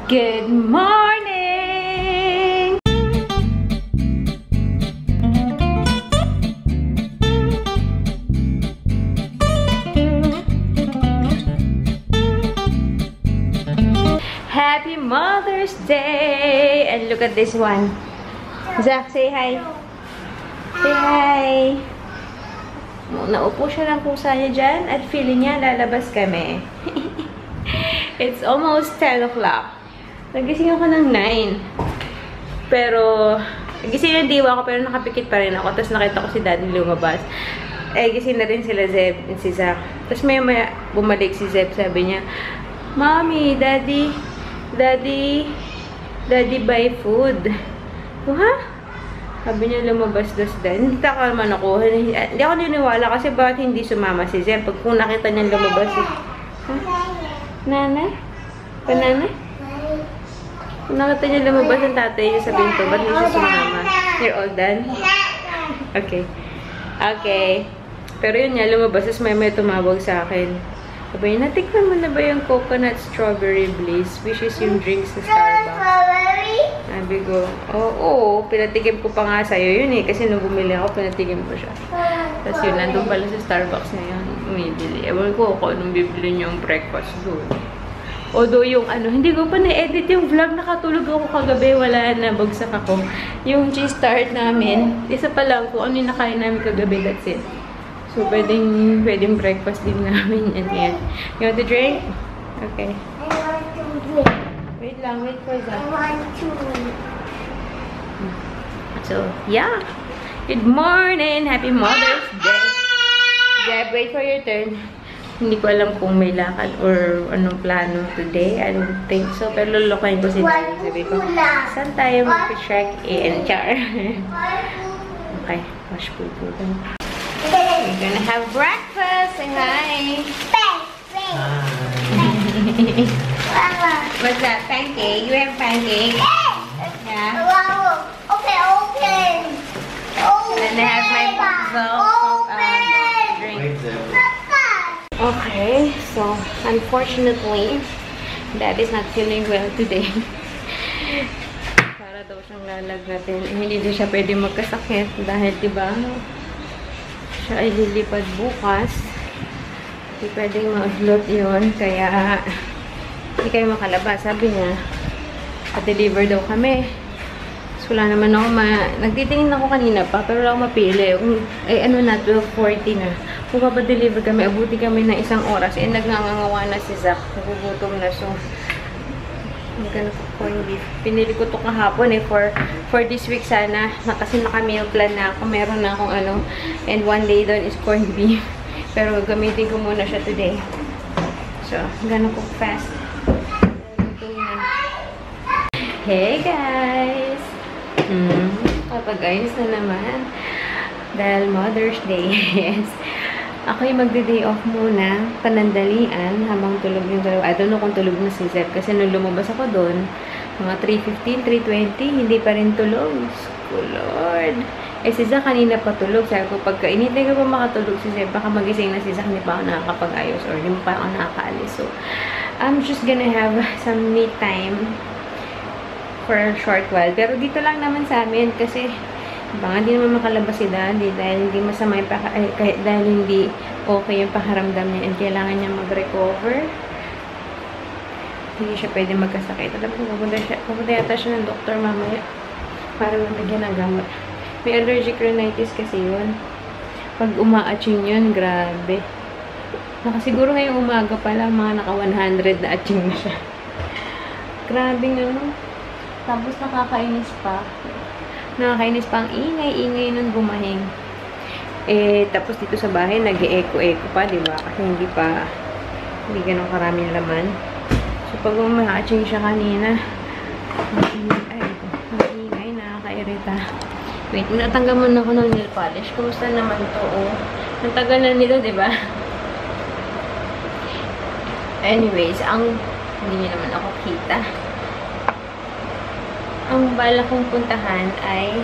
Good morning! Happy Mother's Day! And look at this one. Zach, say hi. Say hi. Naupo siya ng pusa niya dyan at feeling niya lalabas kami. It's almost 10 o'clock. Nagising ako ng 9. Pero, nagising ng diwa ako pero nakapikit pa rin ako. Tapos nakita ko si Daddy lumabas. Eh, gising na rin sila Zeb at si Zach. Tapos maya bumalik si Zeb. Sabi niya, Mommy, Daddy, buy food. Ha? Sabi niya lumabas das din. Hindi ka naman ako. Hindi ako niniwala kasi bakit hindi sumama si Zeb. Pag kung nakita niya lumabas. Ha? Nana? Banana? Kung nakita niya lumabas ang tatay niya sa pinto, ba't hindi siya sumama? You're all done? Okay. Okay. Pero yun niya, lumabas. Tapos may tumawag sa akin. Sabi niya, natikman mo na ba yung coconut strawberry bliss? Which is yung drinks sa Starbucks. Sabi ko, oo. Pinatikim ko pa nga sa'yo yun eh. Kasi nung bumili ako, pinatikim ko siya. Tapos yun, nandun pala sa Starbucks ngayon. Umibili. Ewan ko kung anong bibili niyo yung breakfast doon. Although yung hindi ko pa na-edit yung vlog. Nakatulog ako kagabi. Wala na. Bagsak ako. Yung cheese tart namin, isa pa lang kung ano yung nakain namin kagabi. That's it. So, pwedeng breakfast din namin. And yan. You want to drink? Okay. I want to drink. Wait lang. Wait for that. I want to. So, yeah. Good morning! Happy Mother's Day! Deb, wait for your turn. Hindi ko alam kung may lakad or anong plano today. I don't think so. Pero lulukayin ko si Daddy. Sabi ko, saan tayo mag-check-in? Char. Okay. Wash po po. We're gonna have breakfast. Say hi. What's that? Pancake? You have pancake? Yeah. Okay, open. And I have my drink. Okay, so unfortunately, Dad is not feeling well today. Para daw siyang lalagnatin. Hindi din siya pwede magkasakit dahil diba, siya ay lilipad bukas. Hindi pwedeng mag-float yun, kaya hindi kayo makalabas. Sabi niya, pa-deliver daw kami. So, wala naman ako nagtitingin ako kanina pa, pero wala ako mapili. Ay, ano na, 12:40 na. Kung papadeliver kami, abuti kami ng isang oras. Eh, nagngangawa na si Zach. Nagugutom na. So, I'm gonna cook corned beef. Pinili ko ito kahapon eh, for this week sana. Kasi naka-meal plan na ako. Meron na akong and one day doon is corned beef. Pero gamitin ko muna siya today. So, I'm gonna cook fast. Hey guys! Kapag-ayos na naman. Dahil Mother's Day. Yes. Ako yung magde-day off muna, panandalian, habang tulog yung dalawa. I don't know kung tulog na si Zeb. Kasi nung lumabas ako doon, mga 3:15, 3:20, hindi pa rin tulog. Oh, Lord. Eh, si Zach kanina pa tulog. Sabi ko, pagka inintay ko pa makatulog si Zeb, baka magising na si Zach, hindi pa ako nakakapag-ayos or hindi pa ako nakakaalis. So, I'm just gonna have some me time for a short while. Pero dito lang naman sa amin kasi baka hindi naman makalabas si Daddy dahil hindi masama yung dahil hindi okay yung pakaramdam niya and kailangan niya mag-recover. Hindi siya pwede magkasakit. Alam ko, pupunta yata siya ng doktor mamaya para mabigyan ng gamot. May allergic rhinitis kasi yun. Pag uma-atching yun, grabe. Nakasiguro ngayong umaga pala, mga naka 100 na atching na siya. Grabe nga. Tapos nakakainis pa. Nakakainis pa ang ingay-ingay nun bumahing. Eh, tapos dito sa bahay, nag-e-echo-echo pa, diba? Kasi hindi ganun karaming laman. So, pag umahatching siya kanina, ang ingay, nakakairita. Wait, natanggal muna ako ng nail polish. Kumusta naman to? Oh, ang tagal na nila, diba? Anyways, hindi niyo naman ako kita. Ang bala kong puntahan ay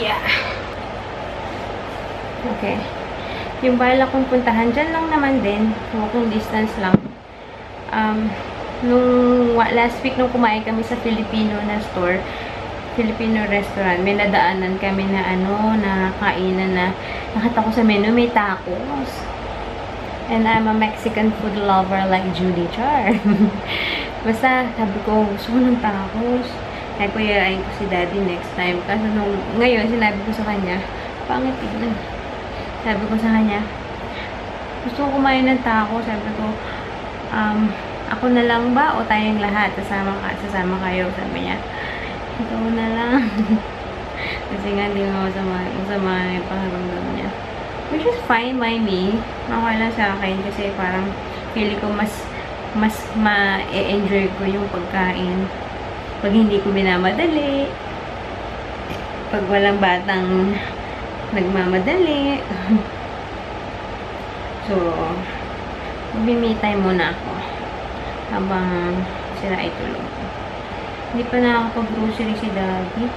yeah. Okay. Yung bala kong puntahan, dyan lang naman din. Walking distance lang. Last week nung kumain kami sa Filipino na store, Filipino restaurant, may nadaanan kami na na kainan na nakita ko sa menu, may tacos. And I'm a Mexican food lover like Judy Char. Basta, sabi ko, gusto ko ng tacos. Kaya ko yayain ko si Daddy next time. Kasi ngayon, sinabi ko sa kanya, pangit tignan. Sabi ko sa kanya, gusto ko kumain ng tacos. Sabi ko, ako na lang ba o tayong lahat? Sasama kayo. Sabi niya, ikaw na lang. Kasi nga, hindi mo masama yung pakiramdam niya. Which is fine by me. Okay lang sa akin kasi parang feeling ko mas ma-enjoy ko yung pagkain. Pag hindi ko minamadali. Pag walang batang nagmamadali. So, mag-me time muna ako. Habang sila ay tulog. Hindi pa nakakapag-grocery si Daddy.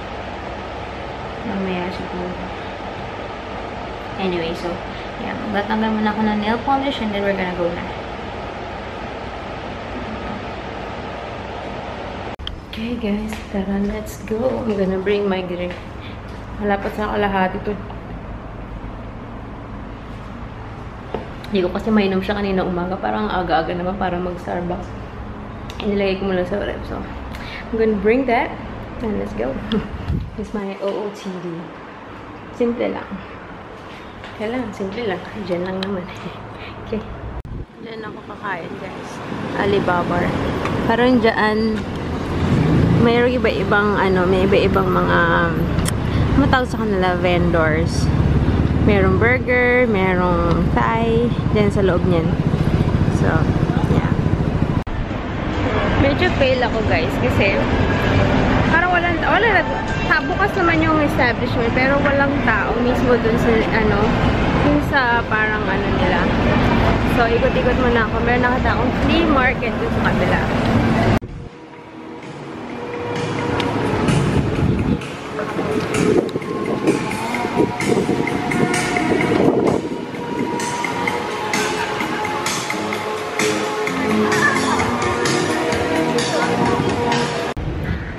Mamaya siguro. Anyway, so, yeah. Magtatanggal muna ako ng nail polish and then we're gonna go na. Okay, guys. Tara, let's go. I'm gonna bring my drink. Malapit sa kalahati ito. Hindi ko kasi mainom siya kanina umaga. Parang aga-aga naman para mag-Starbucks. Inilagay ko muna sa rep. So, I'm gonna bring that. And let's go. This is my OOTD. Simple lang. Kailangan, simple lang. Diyan lang naman. Okay. Diyan ako kakain, guys. Alibaba. Parang diyan, mayroong iba-ibang, may iba-ibang mga, matawag sa kanila, vendors. Merong burger, merong Thai, diyan sa loob niyan. So, yeah. Medyo fail ako, guys, kasi, parang wala bukas naman yung establishment, pero walang tao mismo dun sa, dun sa parang nila. So, ikot-ikot muna ako. Meron nakita akong flea market dun sa kabila.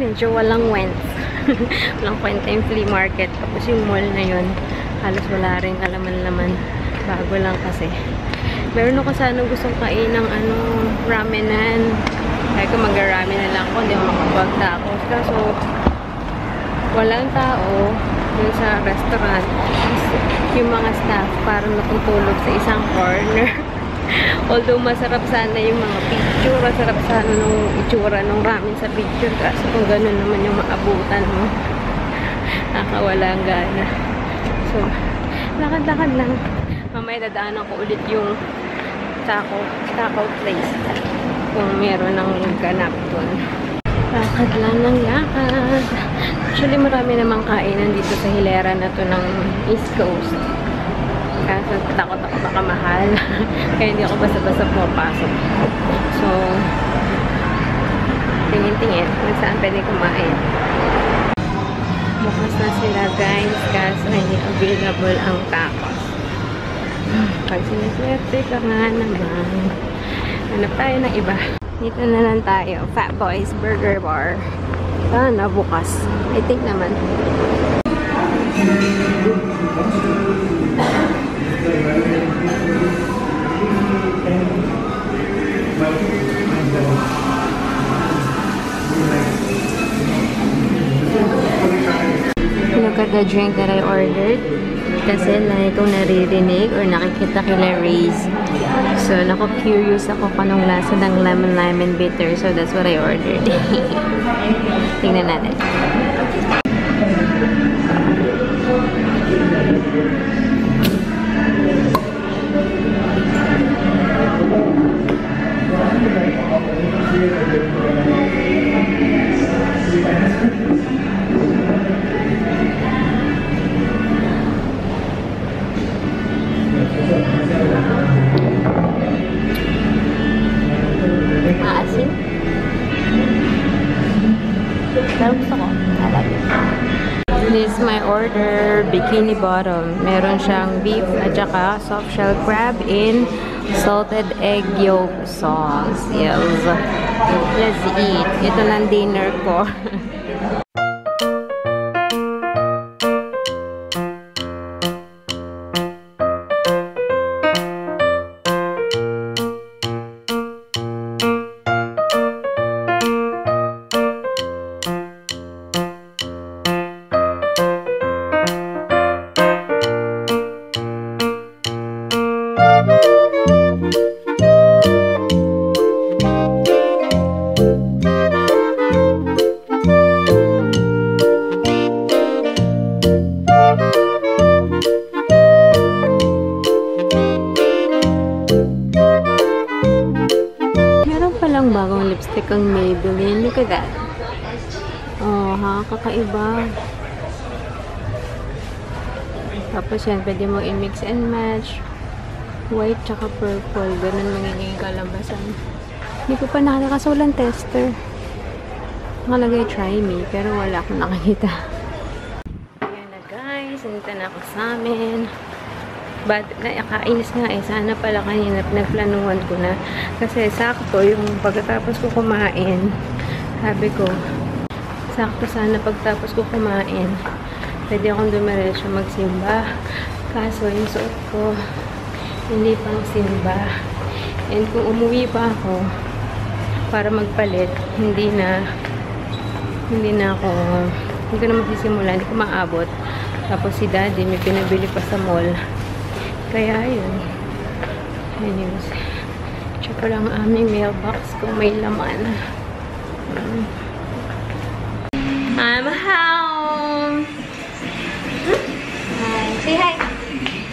Medyo walang wents. Walang kwenta yung flea market. Tapos yung mall na yun, halos wala rin kalaman-laman. Bago lang kasi. Meron ako sana gustong kain ng ramenan. Kaya kung mag-ramen na lang ako, hindi ako makapag-tacos. Kaso, walang tao dun sa restaurant. Yung mga staff parang natutulog sa isang corner. Although masarap sana yung mga picture, masarap sana nung itsura ng ramen sa picture. Kasi kung ganun naman yung maabutan mo, nakawala ang gana. So, lakad-lakad lang. Mamaya dadaanan ko ulit yung taco place. Kung meron ng ganap doon. Lakad lang ng lakad. Actually, marami namang kainan dito sa hilera na to ng East Coast. Kaso takot ako baka mahal. Kaya hindi ako basta-basta pumapasok. So, tingin-tingin kung saan pwede kumain. Bukas na sila, guys. Kaso hindi available ang tacos. Pag siniswerte ka nga naman. Hanap tayo ng iba. Dito na lang tayo. Fat Boys Burger Bar. Sana bukas. I think naman. Look at the drink that I ordered. Kasi like kung naririnig or nakikita kila Ray's. So, curious ako kung anong lasa ng lemon bitter. So, that's what I ordered. Tingnan natin. Maasim. Pero gusto ko. I like it. This is my order. order Bikini Bottom. Meron siyang beef at saka soft shell crab in salted egg yolk sauce. Yes. Let's eat. Ito lang dinner ko. Bagong lipstick ang Maybelline. Look at that. Oh, ha? Kakaiba. Tapos yan, pwede mo i-mix and match. White tsaka purple. Ganun magiging kalabasan. Hindi ko pa nakakasulang tester. Nakalagay try me, pero wala akong nakakita. Ayan na guys. Nandito na ako sa amin. But, nakakainis nga eh. Sana pala kanina nagplanuhan ko na. Kasi sakto yung pagkatapos ko kumain. Sabi ko, sakto sana pagtapos ko kumain. Pwede akong dumiretso magsimba. Kaso yung suot ko, hindi pang simba. And kung umuwi pa ako para magpalit, hindi na ako magsisimula. Hindi ko maabot. Tapos si daddy may pinabili pa sa mall. Kaya, yun. Anyways, check ko lang ang aming mailbox kung may laman. I'm home! Hi. Say hi.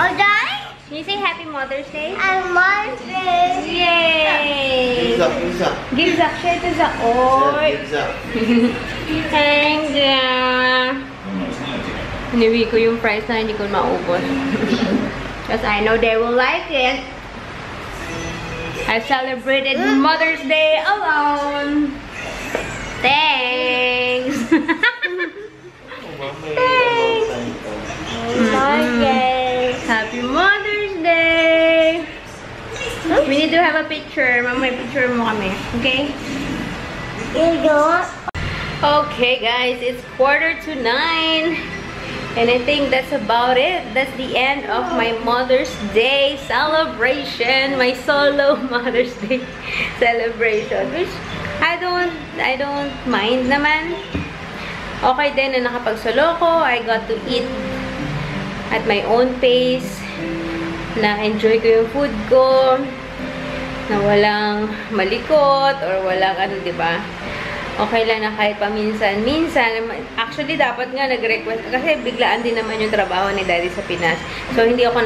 Oh, Dad? Can you say Happy Mother's Day? I'm Mother's. Yay! Give Zach. Give Zach. Share to Zach. Oh! Give Zach. Thank you! Hiniwi ko yung fries na hindi ko maubos. Because I know they will like it. I celebrated Mother's Day alone. Thanks. Thanks. Happy Mother's Day. We need to have a picture. Mama, may picture mo kami. Okay? You go. Okay, guys. It's 8:45. And I think that's about it. That's the end of my Mother's Day celebration. My solo Mother's Day celebration. Which I don't mind naman. Okay din na nakapag-solo ko. I got to eat at my own pace. Na-enjoy ko yung food ko. Na walang malikot or walang diba? Okay lang na kahit paminsan-minsan. Actually, dapat nga nag-request. Kasi biglaan din naman yung trabaho ni Daddy sa Pinas. So, hindi ako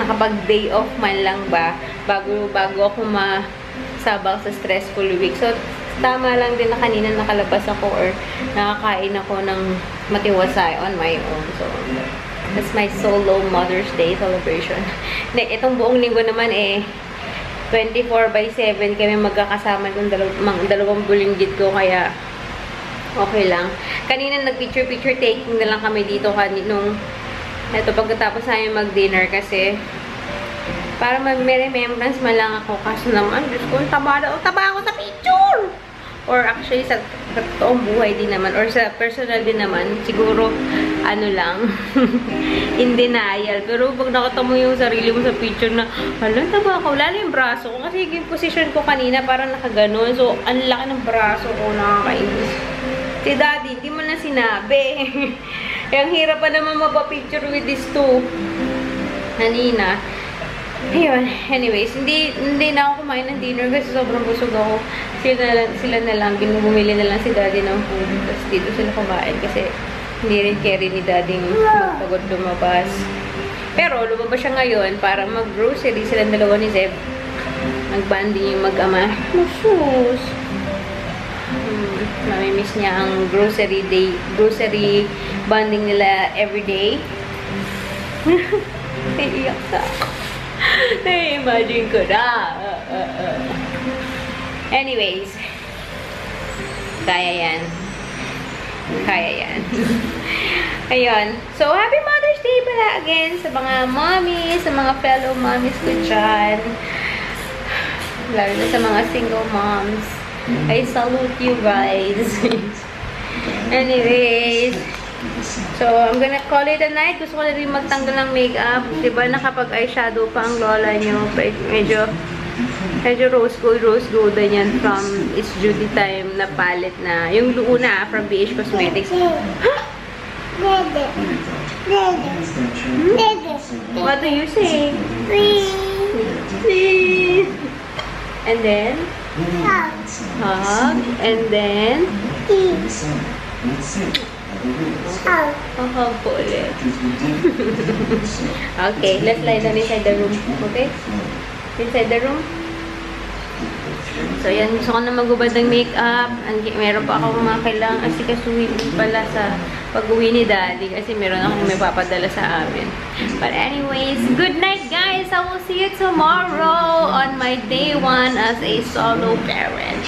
nakapag-day off man lang ba bago ako masabak sa stressful week. So, tama lang din na kanina nakalabas ako or nakakain ako ng matiwasay on my own. So, that's my solo Mother's Day celebration. Itong buong linggo naman 24/7 kami magkakasama ng dalawang bulinggit ko, kaya okay lang. Kanina nag-picture taking na lang kami dito eto pagkatapos namin mag-dinner kasi para may remembrance man lang ako. Kaso naman, Diyos ko, taba ako sa picture! Or actually, sa totoong buhay din naman, or sa personal din naman, siguro, lang, in denial. Pero pag nakita mo yung sarili mo sa picture na, hala, taba ako, lalo yung braso ko. Kasi yung position ko kanina, parang nakaganon. So, ang laki ng braso ko, nakakainis. Si Daddy, hindi mo na sinabi. Ang hirap pa naman mapapicture with these two. Kanina. Ayun, anyways, hindi na ako kumain ng dinner kasi sobrang busog ako. Sila na lang, bumili na lang si Daddy ng food. Tapos dito sila kumain kasi hindi rin carry ni Daddy magpagod lumabas. Pero lumabas siya ngayon para mag-grocery. Sila dalawa ni Zeb. Nag-banding yung mag-ama. Masus! Mamimiss niya ang grocery banding nila everyday. Naiiyak sa na-imagine ko na. Anyways, kaya yan. Ayun. So, happy Mother's Day pala again sa mga mommies, sa mga fellow mommies ko dyan. Lalo na sa mga single moms. I salute you guys. Anyways, so, I'm gonna call it a night. Gusto ko na rin magtanggal ng makeup. Diba, nakapag-eyeshadow pa ang lola nyo. Medyo rose gold na yan from It's Judy Time na palette na. Yung una from BH Cosmetics. What do you say? Please. And then, hug. And then, hug po ulit. Okay, let's lie down inside the room. Okay? Inside the room. So, yan. Gusto ko na magubad ng makeup. Meron pa akong mga kailangang asikasuhin pala sa pag-uwi ni Daddy kasi meron akong may papadala sa amin. But anyways, good night guys! I will see you tomorrow on my day 1 as a solo parent.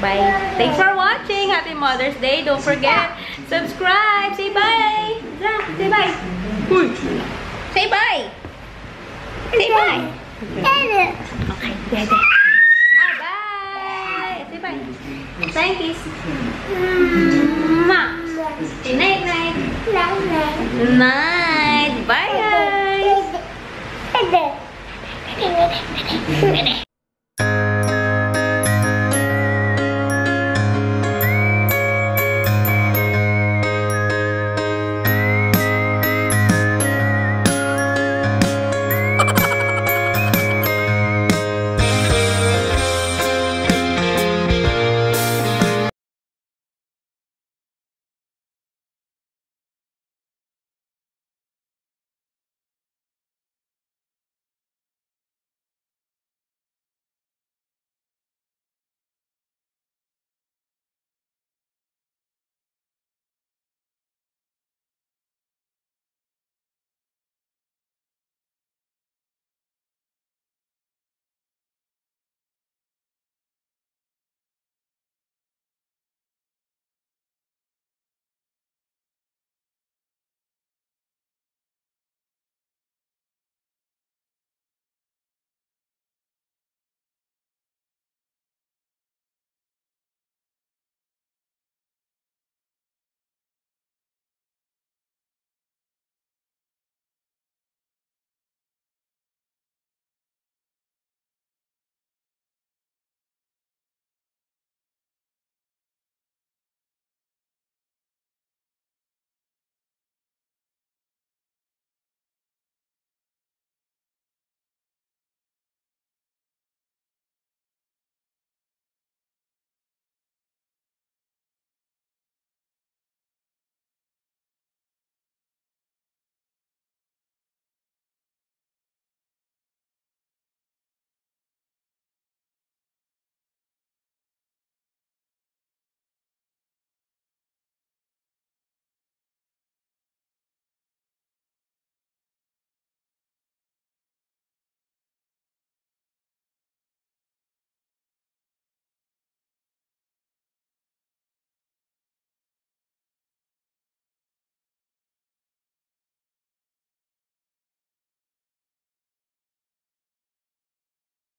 Bye! Thanks for watching! Happy Mother's Day! Don't forget, subscribe! Say bye! Say bye! Say bye! Say bye! Okay, bye! Say bye! Thank you! Night, night! Night! Bye, guys!